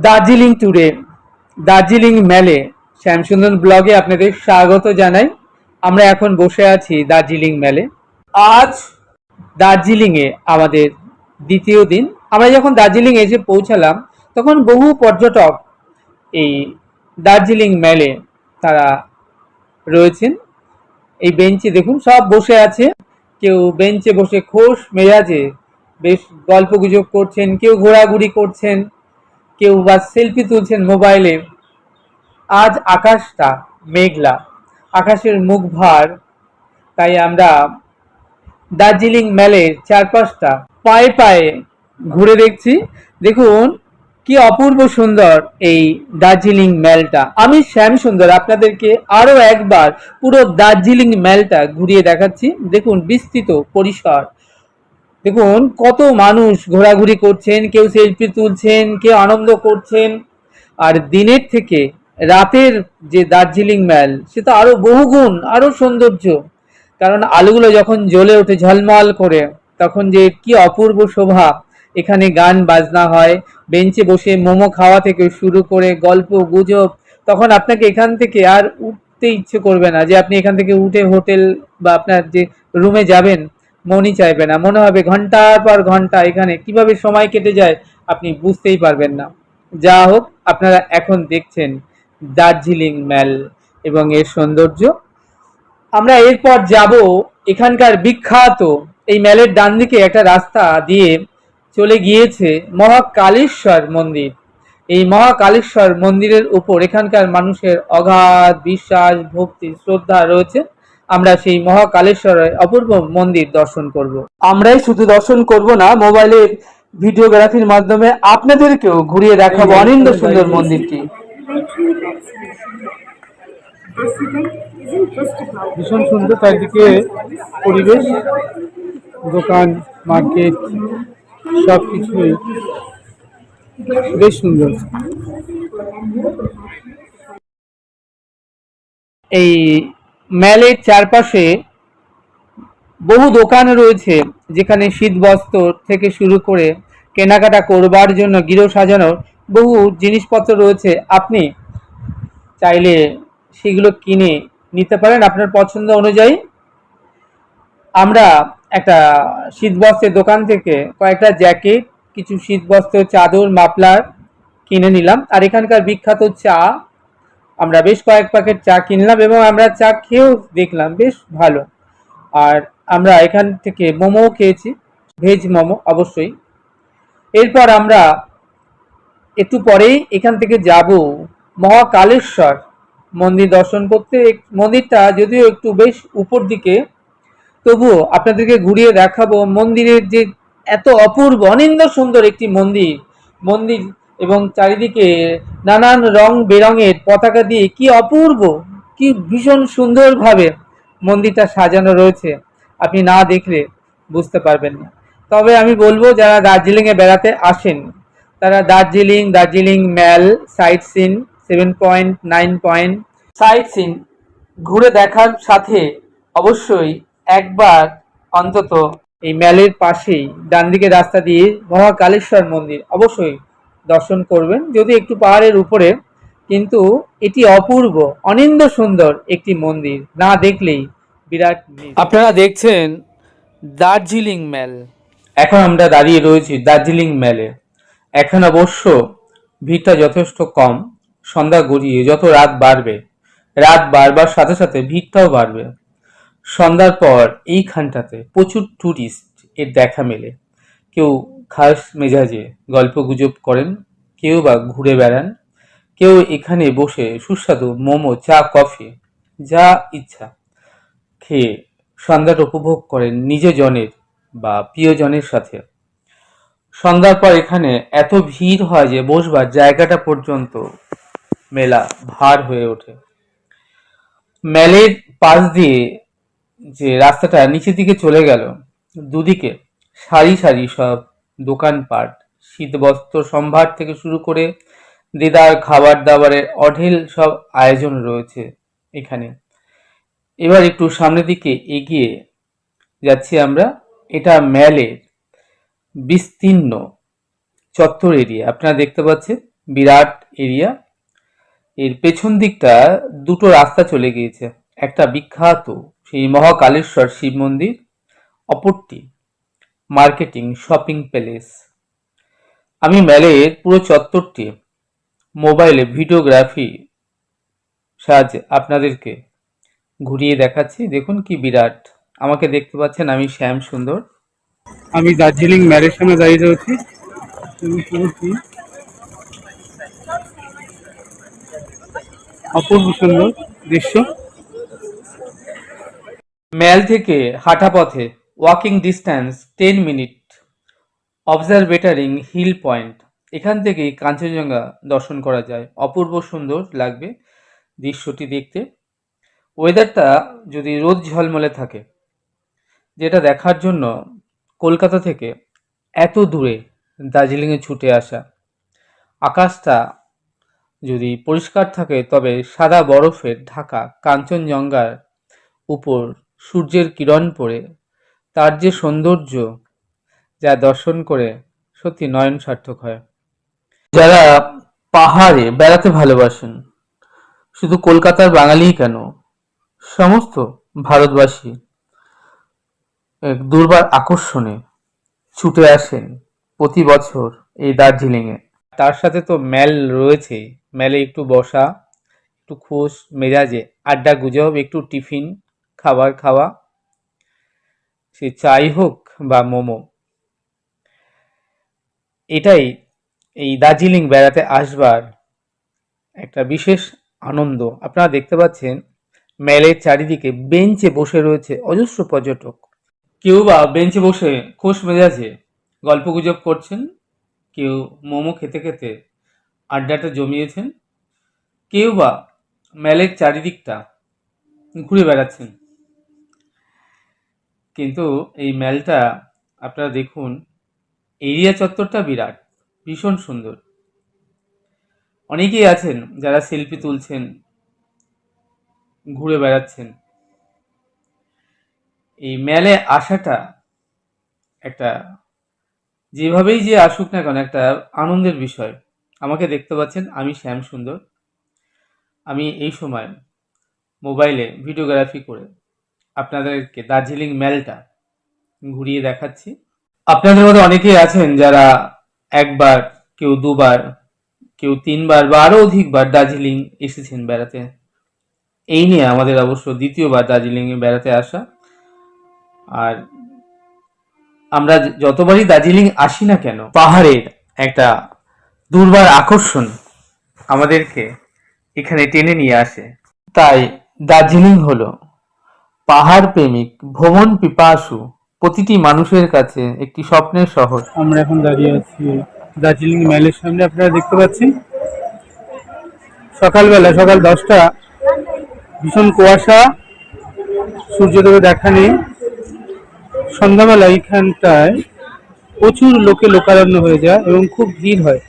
দার্জিলিং ট্যুরে, দার্জিলিং মেলে শ্যামসুন্দর ব্লগে আপনাদের স্বাগত জানাই। আমরা এখন বসে আছি দার্জিলিং মেলে। আজ দার্জিলিংয়ে আমাদের দ্বিতীয় দিন। আমরা যখন দার্জিলিং এসে পৌঁছালাম তখন বহু পর্যটক এই দার্জিলিং মেলে তারা রয়েছেন। এই বেঞ্চে দেখুন সব বসে আছে, কেউ বেঞ্চে বসে খোশ মেজাজে বেশ গল্পগুজব করছেন, কেউ ঘোরাঘুরি করছেন, কেউ বা সেলফি তুলছেন মোবাইলে। আজ আকাশটা মেঘলা, আকাশের মুখ ভার, তাই আমরা দার্জিলিং মেলের চারপাশটা পায়ে পায়ে ঘুরে দেখছি। দেখুন কি অপূর্ব সুন্দর এই দার্জিলিং মেলটা। আমি শ্যাম সুন্দর আপনাদেরকে আরো একবার পুরো দার্জিলিং মেলটা ঘুরিয়ে দেখাচ্ছি। দেখুন বিস্তৃত পরিসর, দেখুন কত মানুষ ঘোরাঘুরি করছেন, কেউ সেলফি তুলছেন, কেউ আনন্দ করছেন। আর দিনের থেকে রাতের যে দার্জিলিং মেল সে তো আরো বহুগুণ আরো সৌন্দর্য, কারণ আলোগুলো যখন জ্বলে ওঠে ঝলমল করে তখন যে কি অপূর্ব শোভা। এখানে গান বাজনা হয়, বেঞ্চে বসে মোমো খাওয়া থেকে শুরু করে গল্প গুজব, তখন আপনাকে এখান থেকে আর উঠতে ইচ্ছে করবে না, যে আপনি এখান থেকে উঠে হোটেল বা আপনার যে রুমে যাবেন মনই চাইবে না। মনে হবে ঘন্টার পর ঘন্টা এখানে কিভাবে সময় কেটে যায় আপনি বুঝতেই পারবেন না। যা হোক, আপনারা এখন দেখছেন দার্জিলিং মেল এবং এর সৌন্দর্য। আমরা এরপর যাব এখানকার বিখ্যাত, এই মেলের ডান দিকে একটা রাস্তা দিয়ে চলে গিয়েছে মহাকালেশ্বর মন্দির। এই মহাকালেশ্বর মন্দিরের উপর এখানকার মানুষের অগাধ বিশ্বাস, ভক্তি, শ্রদ্ধা রয়েছে। আমরা সেই মহাকালেশ্বরের অপূর্ব মন্দির দর্শন করব। আমরাই শুধু দর্শন করব না, মোবাইলের ভিডিওগ্রাফির মাধ্যমে আপনাদেরকেও ঘুরিয়ে দেখাবো অনিন্দ সুন্দর মন্দিরটি। ভীষণ সুন্দর চারিদিকে পরিবেশ, দোকান, মার্কেট, সব কিছুই বেশ সুন্দর। এই মেলের চারপাশে বহু দোকান রয়েছে, যেখানে শীত বস্ত্র থেকে শুরু করে কেনাকাটা করবার জন্য গৃহ সাজানোর বহু জিনিসপত্র রয়েছে। আপনি চাইলে সেগুলো কিনে নিতে পারেন আপনার পছন্দ অনুযায়ী। আমরা একটা শীতবস্ত্রের দোকান থেকে কয়েকটা জ্যাকেট, কিছু শীতবস্ত্র, চাদর, মাফলার কিনে নিলাম। আর এখানকার বিখ্যাত চা, আমরা বেশ কয়েক প্যাকেট চা কিনলাম এবং আমরা চা খেয়েও দেখলাম বেশ ভালো। আর আমরা এখান থেকে মোমো খেয়েছি, ভেজ মোমো অবশ্যই। এরপর আমরা একটু পরেই এখান থেকে যাব মহাকালেশ্বর মন্দির দর্শন করতে। মন্দিরটা যদিও একটু বেশ উপর দিকে, তবুও আপনাদেরকে ঘুরিয়ে দেখাবো মন্দিরের যে এত অপূর্ব অনিন্দ সুন্দর একটি মন্দির। মন্দির এবং চারিদিকে নানান রং বেরঙের পতাকা দিয়ে কি অপূর্ব, কি ভীষণ সুন্দরভাবে মন্দিরটা সাজানো রয়েছে, আপনি না দেখলে বুঝতে পারবেন না। তবে আমি বলবো যারা দার্জিলিংয়ে বেড়াতে আসেন তারা দার্জিলিং মেল সাইট সিন 7.9 সাইট সিন ঘুরে দেখার সাথে অবশ্যই একবার অন্তত এই মেলের পাশেই ডান দিকে রাস্তা দিয়ে মহাকালেশ্বর মন্দির অবশ্যই দর্শন করবেন, যদি একটু পাহাড়ের উপরে, কিন্তু এটি অপূর্ব অনিন্দ সুন্দর একটি মন্দির, না দেখলেই বিরাট মিস। আপনারা দেখছেন দার্জিলিং মেল। এখন আমরা দাঁড়িয়ে রয়েছি দার্জিলিং মেলে। এখন অবশ্য ভিড়টা যথেষ্ট কম। সন্ধ্যা গড়িয়ে যত রাত বাড়বে, রাত বাড়বার সাথে সাথে ভিড়টাও বাড়বে। সন্ধ্যার পর এইখানটাতে প্রচুর ট্যুরিস্ট এর দেখা মেলে। কেউ খাস মেজাজে গল্প গুজব করেন, কেউ বা ঘুরে বেড়ান, কেউ এখানে বসে সুস্বাদু মোমো, চা, কফি যা ইচ্ছা খেয়ে সন্ধ্যাটা উপভোগ করেন নিজজনের বা প্রিয়জনের সাথে। সন্ধ্যার পর এখানে এত ভিড় হয় যে বসবার জায়গাটা পর্যন্ত মেলা ভার হয়ে ওঠে। মেলের পাশ দিয়ে যে রাস্তাটা নিচের দিকে চলে গেল, দুদিকে সারি সারি সব দোকানপাট, শীতবস্ত্র সম্ভার থেকে শুরু করে দেদার খাবার দাবারের অঢেল সব আয়োজন রয়েছে এখানে। এবার একটু সামনের দিকে এগিয়ে যাচ্ছি আমরা। এটা মেলের বিস্তীর্ণ চত্বর এরিয়া আপনারা দেখতে পাচ্ছেন। বিরাট এরিয়া। এর পেছন দিকটা দুটো রাস্তা চলে গিয়েছে, একটা বিখ্যাত সেই মহাকালেশ্বর শিব মন্দির, অপরটি মার্কেটিং শপিং প্যালেস। আমি ম্যালের পুরো চত্বরটি মোবাইলে ভিডিওগ্রাফি সাহায্যে আপনাদেরকে ঘুরিয়ে দেখাচ্ছি। দেখুন কি বিরাট। আমাকে দেখতে পাচ্ছেন, আমি শ্যাম সুন্দর। আমি দার্জিলিং ম্যালের সামনে দাঁড়িয়ে রয়েছি। অপূর্ব সুন্দর দৃশ্য। ম্যাল থেকে হাঁটা পথে walking distance 10 minute, observatory hill point. এখান থেকেই কাঞ্চনজঙ্ঘা দর্শন করা যায়। অপূর্ব সুন্দর লাগবে দৃশ্যটি দেখতে। ওয়েদারটা যদি রোদ ঝলমলে থাকে, যেটা দেখার জন্য কলকাতা থেকে এত দূরে দার্জিলিংয়ে ছুটে আসা। আকাশটা যদি পরিষ্কার থাকে তবে সাদা বরফের ঢাকা কাঞ্চনজঙ্ঘার উপর সূর্যের কিরণ পড়ে তার যে সৌন্দর্য, যা দর্শন করে সত্যি নয়ন সার্থক হয়। যারা পাহাড়ে বেড়াতে ভালোবাসেন, শুধু কলকাতার বাঙালিই কেন, সমস্ত ভারতবাসী এক দুর্বার আকর্ষণে ছুটে আসেন প্রতি বছর এই দার্জিলিংয়ে। তার সাথে তো ম্যাল রয়েছে, ম্যালে একটু বসা, একটু খোশ মেজাজে আড্ডা গুজব, একটু টিফিন খাবার খাওয়া, সে চাই হোক বা মোমো, এটাই এই দার্জিলিং বেড়াতে আসবার একটা বিশেষ আনন্দ। আপনারা দেখতে পাচ্ছেন ম্যালের চারিদিকে বেঞ্চে বসে রয়েছে অজস্র পর্যটক। কেউ বা বেঞ্চে বসে খোশ মেজাজে গল্পগুজব করছেন, কেউ মোমো খেতে খেতে আড্ডাটা জমিয়েছেন, কেউ বা ম্যালের চারিদিকটা ঘুরে বেড়াচ্ছেন। কিন্তু এই ম্যালটা আপনারা দেখুন, এরিয়া চত্বরটা বিরাট, ভীষণ সুন্দর। অনেকেই আছেন যারা সেলফি তুলছেন, ঘুরে বেড়াচ্ছেন। এই ম্যালে আসাটা একটা, যেভাবেই যে আসুক না কেন, একটা আনন্দের বিষয়। আমাকে দেখতে পাচ্ছেন, আমি শ্যাম সুন্দর। আমি এই সময় মোবাইলে ভিডিওগ্রাফি করে আপনাদেরকে দার্জিলিং ম্যালটা ঘুরিয়ে দেখাচ্ছি। আপনাদের মধ্যে অনেকেই আছেন যারা একবার, কেউ দুবার, কেউ তিনবার বা আরো অধিকবার দার্জিলিং এসেছেন বেড়াতে। এই নিয়ে আমাদের অবশ্য দ্বিতীয়বার দার্জিলিংয়ে বেড়াতে আসা। আর আমরা যতবারই দার্জিলিং আসি না কেন, পাহাড়ের একটা দুর্বার আকর্ষণ আমাদেরকে এখানে টেনে নিয়ে আসে। তাই দার্জিলিং হলো পাহাড় প্রেমিক, ভ্রমণ পিপাসু প্রতিটি মানুষের কাছে একটি স্বপ্নের শহর। আমরা এখন দাঁড়িয়ে আছি দার্জিলিং ম্যালের সামনে। আপনারা দেখতে পাচ্ছেন সকালবেলা, সকাল 10টা, ভীষণ কুয়াশা, সূর্যোদয় দেখা নেই। সন্ধ্যাবেলা এইখানটায় প্রচুর লোকে লোকারণ্য হয়ে যায় এবং খুব ভিড় হয়।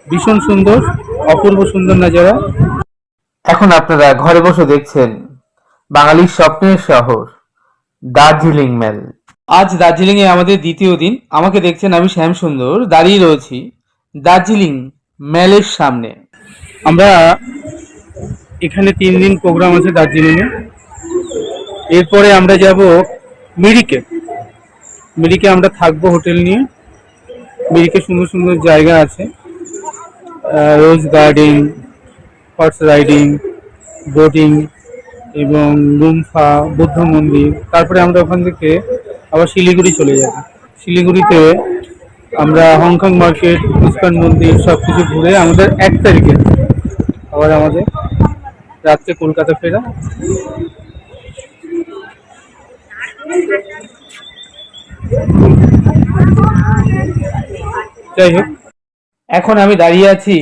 ভীষণ সুন্দর, অপূর্ব সুন্দর নাজারা। এখন আপনারা ঘরে বসে দেখছেন বাঙালির স্বপ্নের শহর দার্জিলিং ম্যাল। আজ দার্জিলিং এ আমাদের দ্বিতীয় দিন। আমাকে দেখছেন, আমি শ্যাম সুন্দর দাঁড়িয়ে রয়েছি দার্জিলিং ম্যালের সামনে। আমরা এখানে 3 দিন প্রোগ্রাম আছে দার্জিলিং এ। এরপরে আমরা যাব মিরিকে। মিরিকে আমরা থাকবো হোটেল নিয়ে। মিরিকে সুন্দর সুন্দর জায়গা আছে, রোজ গার্ডেন, হর্স রাইডিং, বোটিং এবং লুমফা বুদ্ধ মন্দির। তারপরে আমরা ওখান থেকে আবার শিলিগুড়ি চলে যাব। শিলিগুড়িতে আমরা হংকং মার্কেট, ইস্কন মন্দির সব কিছু ঘুরে আমাদের 1 তারিখে আবার আমাদের রাত্রে কলকাতা ফেরা। যাই হোক, এখন আমি দাঁড়িয়ে আছি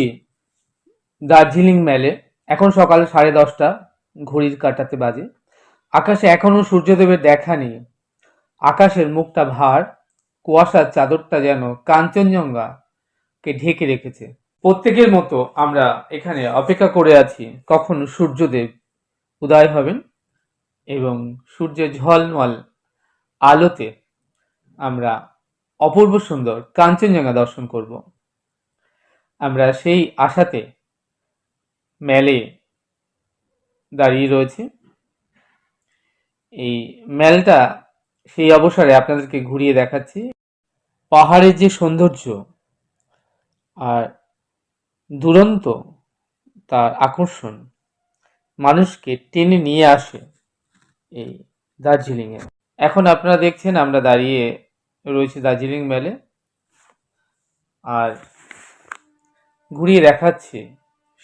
দার্জিলিং ম্যালে। এখন সকাল 10:30, ঘড়ির কাঁটাতে বাজে। আকাশে এখনো সূর্যদেবের দেখা নেই। আকাশের মুখটা ভার, কুয়াশার চাদরটা যেন কাঞ্চনজঙ্ঘাকে ঢেকে রেখেছে। প্রত্যেকের মতো আমরা এখানে অপেক্ষা করে আছি কখন সূর্যদেব উদয় হবেন এবং সূর্যের ঝলমল আলোতে আমরা অপূর্ব সুন্দর কাঞ্চনজঙ্ঘা দর্শন করব। আমরা সেই আশাতে মেলে দাঁড়িয়ে রয়েছে। এই মেলটা সেই অবসরে আপনাদেরকে ঘুরিয়ে দেখাচ্ছি। পাহাড়ের যে সৌন্দর্য আর দুরন্ত তার আকর্ষণ মানুষকে টেনে নিয়ে আসে এই দার্জিলিংয়ে। এখন আপনারা দেখছেন আমরা দাঁড়িয়ে রয়েছি দার্জিলিং মেলে, আর ঘুরিয়ে দেখাচ্ছি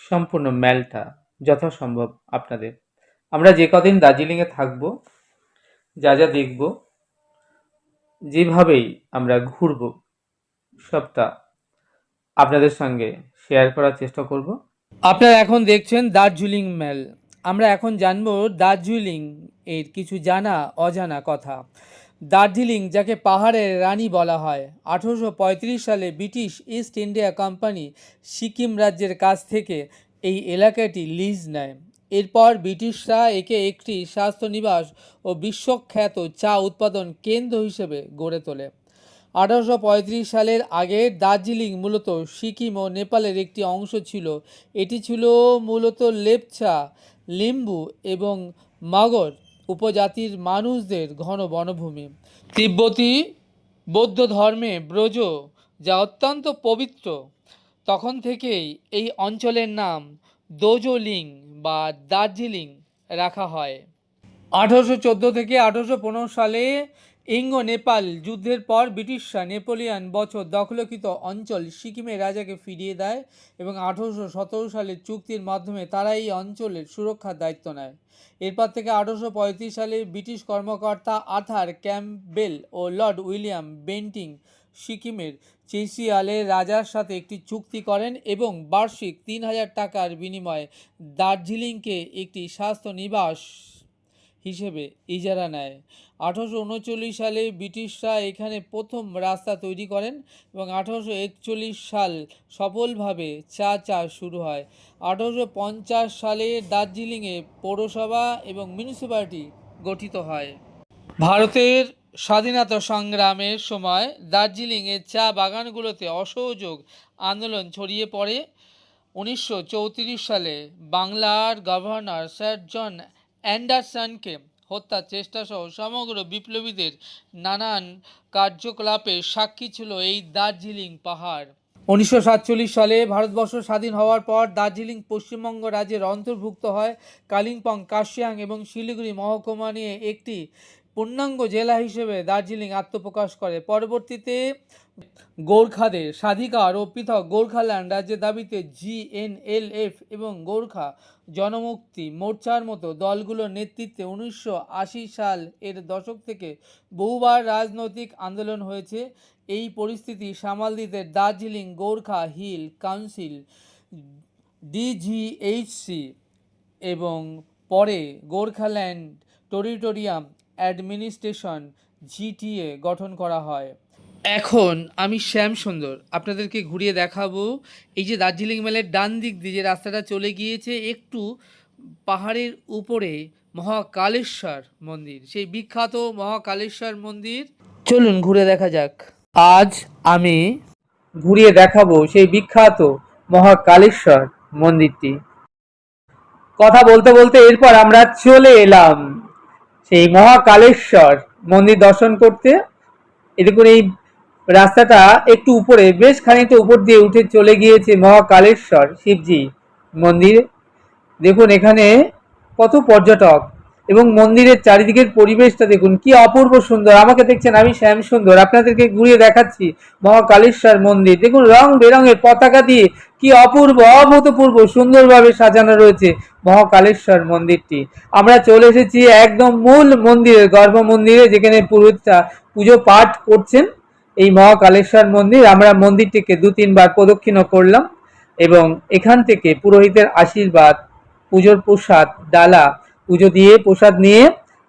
সম্পূর্ণ মেলটা যথাসম্ভব আপনাদের। আমরা যে কদিন দার্জিলিংয়ে থাকবো, যা যা দেখব, যেভাবেই আমরা ঘুরব, সবটা আপনাদের সঙ্গে শেয়ার করার চেষ্টা করব। আপনারা এখন দেখছেন দার্জিলিং মেল। আমরা এখন জানব দার্জিলিং এর কিছু জানা অজানা কথা। দার্জিলিং, যাকে পাহাড়ের রানী বলা হয়, 1835 সালে British east India company Sikkim রাজ্যের কাছ থেকে এই এলাকাটি লিজ নেয়। এরপর ব্রিটিশরা একে একটি স্বাস্থ্যনিবাস ও বিশ্বখ্যাত চা উৎপাদন কেন্দ্র হিসেবে গড়ে তোলে। 1835 সালের আগে দার্জিলিং মূলত সিকিম ও নেপালের একটি অংশ ছিল। এটি ছিল মূলত লেপচা, লিম্বু এবং মাগর উপজাতির মানুষদের ঘন বনভূমি। তিব্বতী বৌদ্ধ ধর্মে ব্রজ, যা অত্যন্ত পবিত্র, তখন থেকেই এই অঞ্চলের নাম দোজোলিং বা দার্জিলিং রাখা হয়। 1814 থেকে 1815 সালে ইঙ্গ নেপাল যুদ্ধের পর ব্রিটিশরা নেপোলিয়ান বছর দখলকৃত অঞ্চল সিকিমের রাজাকে ফিরিয়ে দেয় এবং 1817 সালে চুক্তির মাধ্যমে তারা এই অঞ্চলের সুরক্ষার দায়িত্ব নেয়। এরপর থেকে 1835 সালে ব্রিটিশ কর্মকর্তা আর্থার ক্যাম্পবেল ও লর্ড উইলিয়াম বেন্টিং সিকিমের চেসিয়ালের রাজার সাথে একটি চুক্তি করেন এবং বার্ষিক 3000 টাকার বিনিময়ে দার্জিলিংকে একটি স্বাস্থ্য নিবাস হিসেবে ইজারা নেয়। 1839 সালে ব্রিটিশরা এখানে প্রথম রাস্তা তৈরি করেন এবং 1841 সাল সফলভাবে চা চাষ শুরু হয়। 1850 সালে দার্জিলিংয়ে পৌরসভা এবং মিউনিসিপ্যালিটি গঠিত হয়। ভারতের স্বাধীনতা সংগ্রামের সময় দার্জিলিংয়ের চা বাগানগুলোতে অসহযোগ আন্দোলন ছড়িয়ে পড়ে। 1934 সালে বাংলার গভর্নর স্যার জন অ্যান্ডারসনকে হত্যার চেষ্টাসহ সমগ্র বিপ্লবীদের নানান কার্যকলাপের সাক্ষী ছিল এই দার্জিলিং পাহাড়। 1947 সালে ভারতবর্ষ স্বাধীন হওয়ার পর দার্জিলিং পশ্চিমবঙ্গ রাজ্যের অন্তর্ভুক্ত হয়। কালিম্পং, কার্শিয়াং এবং শিলিগুড়ি মহকুমা নিয়ে একটি পূর্ণাঙ্গ জেলা হিসেবে দার্জিলিং আত্মপ্রকাশ করে। পরবর্তীতে গোর্খাদের স্বাধিকার ও পৃথক গোর্খাল্যান্ড রাজ্যের দাবিতে জিএনএলএফ এবং গোর্খা জনমুক্তি মোর্চার মতো দলগুলোর নেতৃত্বে 1980 সাল এর দশক থেকে বহুবার রাজনৈতিক আন্দোলন হয়েছে। এই পরিস্থিতি সামাল দিতে দার্জিলিং গোর্খা হিল কাউন্সিল ডিজিএইচসি এবং পরে গোর্খাল্যান্ড টেরিটোরিয়াল অ্যাডমিনিস্ট্রেশন জিটিএ গঠন করা হয়। এখন আমি শ্যাম সুন্দর আপনাদেরকে ঘুরিয়ে দেখাবো এই যে দার্জিলিং মেলের ডান দিক দিয়ে যে রাস্তাটা চলে গিয়েছে একটু পাহাড়ের উপরে মহাকালেশ্বর মন্দির, সেই বিখ্যাত মহাকালেশ্বর মন্দির। চলুন ঘুরে দেখা যাক। আজ আমি ঘুরিয়ে দেখাবো সেই বিখ্যাত মহাকালেশ্বর মন্দিরটি। কথা বলতে বলতে এরপর আমরা চলে এলাম সেই মহাকালেশ্বর মন্দির দর্শন করতে। এরকম এই রাস্তাটা একটু উপরে, বেশ খানিকটা উপর দিয়ে উঠে চলে গিয়েছে মহাকালেশ্বর শিবজি মন্দির। দেখুন এখানে কত পর্যটক এবং মন্দিরের চারিদিকের পরিবেশটা দেখুন কি অপূর্ব সুন্দর। আমাকে দেখছেন, আমি শ্যাম সুন্দর আপনাদেরকে ঘুরিয়ে দেখাচ্ছি মহাকালেশ্বর মন্দির। দেখুন রং বেরঙের পতাকা দিয়ে কি অপূর্ব অভূতপূর্ব সুন্দরভাবে সাজানো রয়েছে মহাকালেশ্বর মন্দিরটি। আমরা চলে এসেছি একদম মূল মন্দিরের গর্ভ মন্দিরে, যেখানে পুরোহিতরা পুজো পাঠ করছেন এই মহাকালেশ্বর মন্দির। আমরা মন্দিরটিকে 2-3 বার প্রদক্ষিণ করলাম এবং এখান থেকে পুরোহিতের আশীর্বাদ, পুজোর প্রসাদ, ডালা পুজো দিয়ে প্রসাদ নিয়ে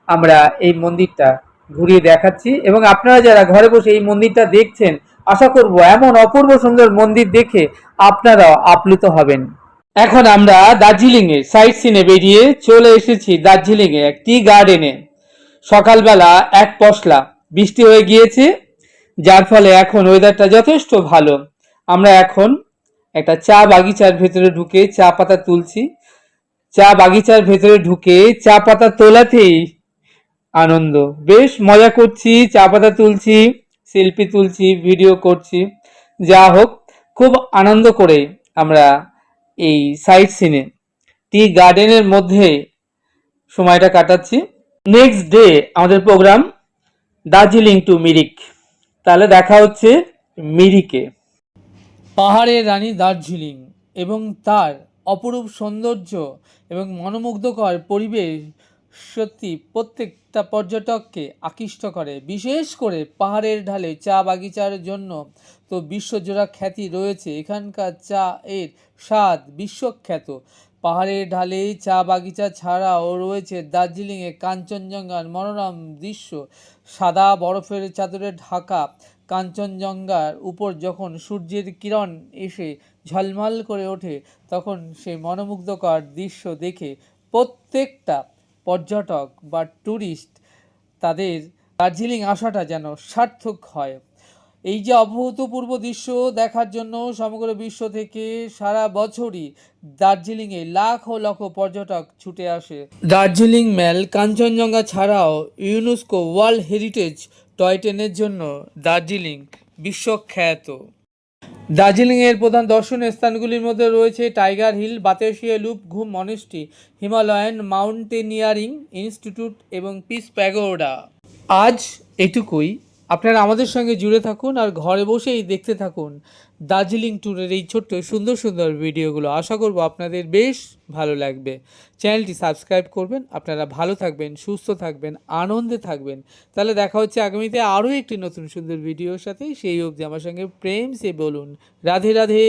আমরা এই মন্দিরটা ঘুরিয়ে দেখাচ্ছি এবং আপনারা যারা ঘরে বসে এই মন্দিরটা দেখছেন, আশা করব এমন অপূর্ব সুন্দর মন্দির দেখে আপনারাও আপ্লুত হবেন। এখন আমরা দার্জিলিংয়ে সাইট সিনে বেরিয়ে চলে এসেছি দার্জিলিংয়ে এক টি গার্ডেনে। সকালবেলা এক পশলা বৃষ্টি হয়ে গিয়েছে, যার ফলে এখন ওয়েদারটা যথেষ্ট ভালো। আমরা এখন একটা চা বাগিচার ভেতরে ঢুকে চা পাতা তুলছি। চা বাগিচার ভেতরে ঢুকে চা পাতা তোলাতেই আনন্দ, বেশ মজা করছি, চা পাতা তুলছি, সেলফি তুলছি, ভিডিও করছি। যা হোক, খুব আনন্দ করে আমরা এই সাইট সিনে টি গার্ডেনের মধ্যে সময়টা কাটাচ্ছি। নেক্সট ডে আমাদের প্রোগ্রাম দার্জিলিং টু মিরিক। তাহলে দেখা হচ্ছে মিরিকে। পাহাড়ের রানী দার্জিলিং এবং তার অপরূপ সৌন্দর্য এবং মনোমুগ্ধকর পরিবেশ সত্যি প্রত্যেকটা পর্যটককে আকৃষ্ট করে। বিশেষ করে পাহাড়ের ঢালে চা বাগিচার জন্য তো বিশ্বজোড়া খ্যাতি রয়েছে। এখানকার চা এর স্বাদ বিশ্বখ্যাত। পাহাড়ের ঢালে চা বাগিচা ছাড়াও রয়েছে দার্জিলিংয়ে কাঞ্চনজঙ্ঘার মনোরম দৃশ্য। সাদা বরফের চাদরে ঢাকা কাঞ্চনজঙ্ঘার উপর যখন সূর্যের কিরণ এসে ঝলমল করে ওঠে, তখন সেই মনোমুগ্ধকর দৃশ্য দেখে প্রত্যেকটা পর্যটক বা ট্যুরিস্ট তাদের দার্জিলিং আসাটা যেন সার্থক হয়। এই যে অভূতপূর্ব দৃশ্য দেখার জন্য সমগ্র বিশ্ব থেকে সারা বছরই দার্জিলিংয়ে লাখ ও লক্ষ পর্যটক ছুটে আসে। দার্জিলিং মেল কাঞ্চনজঙ্ঘা ছাড়াও ইউনেস্কো ওয়ার্ল্ড হেরিটেজ টয় ট্রেনের জন্য দার্জিলিং বিশ্বখ্যাত। দার্জিলিংয়ের প্রধান দর্শনীয় স্থানগুলির মধ্যে রয়েছে টাইগার হিল, বাতাসিয়া লুপ, ঘুম মনেস্ট্রি, হিমালয়ান মাউন্টেনিয়ারিং ইনস্টিটিউট এবং পিস প্যাগোডা। আজ এটুকুই। আপনারা আমাদের সঙ্গে জুড়ে থাকুন আর ঘরে বসেই দেখতে থাকুন দার্জিলিং ট্যুরের এই ছোট্ট সুন্দর সুন্দর ভিডিওগুলো। আশা করব আপনাদের বেশ ভালো লাগবে। চ্যানেলটি সাবস্ক্রাইব করবেন। আপনারা ভালো থাকবেন, সুস্থ থাকবেন, আনন্দে থাকবেন। তাহলে দেখা হচ্ছে আগামীতে আরও একটি নতুন সুন্দর ভিডিওর সাথে। সেই অবধি আমার সঙ্গে প্রেম সে বলুন রাধে রাধে।